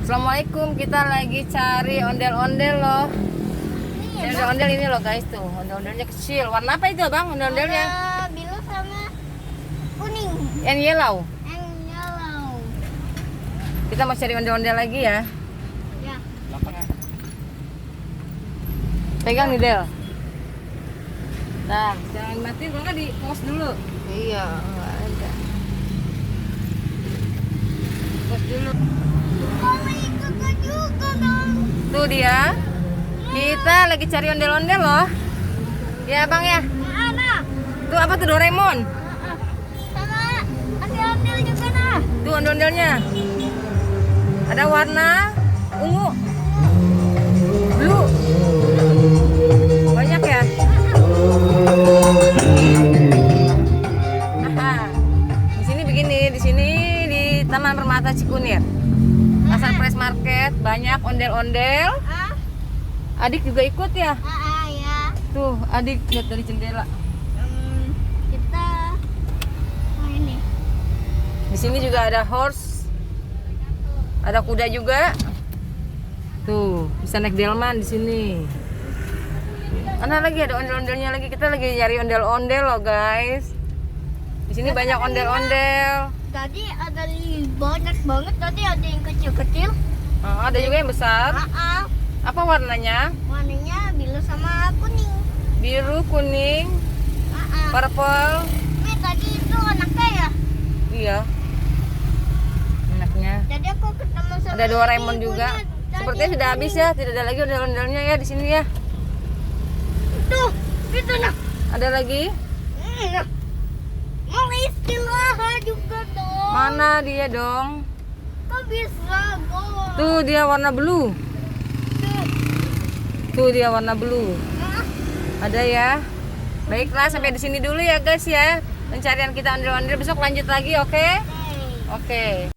Assalamualaikum, kita lagi cari ondel-ondel loh. Ondel-ondel ini loh guys tuh, ondel-ondelnya kecil. Warna apa itu bang ondel-ondelnya? Biru sama kuning. Yang yellow. Yang yellow. Kita mau cari ondel-ondel lagi ya. Ya. Pegang nih Del. Nah, jangan mati, kalau nggak di pause dulu. Iya, nggak ada. Pause dulu. Mama ikut juga dong. Tuh dia. Kita lagi cari ondel-ondel loh. Ya bang ya. Ada. Tuh apa tuh Doraemon? Sama ondel-ondel juga nah. Tuh ondel-ondelnya. Ada warna ungu, blue. Banyak ya. Aha. Di sini begini, di sini di Taman Permata Cikunir. Pasar Fresh Market, banyak ondel-ondel. Adik juga ikut ya? Ya. Tuh, adik lihat dari jendela. Kita ini. Di sini juga ada horse. Ada kuda juga. Tuh, bisa naik delman di sini. Mana lagi ada ondel-ondelnya lagi. Kita lagi nyari ondel-ondel loh, guys. Di sini banyak ondel-ondel. Tadi ada banyak banget. Tadi ada yang kecil-kecil. Ada juga yang besar. Apa warnanya? Warnanya biru sama kuning. Biru, kuning, purple. Ini tadi itu anaknya ya. Iya. Enaknya. Jadi aku ketemu sama Ada Doraemon ibunya juga. tadi. Sepertinya sudah habis ya. Tidak ada lagi ondel-ondelnya ya di sini ya. Tuh, itu nah. Ada lagi? Nah. Mau istirahat juga dong. Mana dia dong? Kok bisa dong? Tuh dia warna blue. Tuh dia warna blue. Nah. Ada ya. Baiklah, sampai di sini dulu ya guys ya. Pencarian kita ondel-ondel, besok lanjut lagi, oke? Hey. Oke.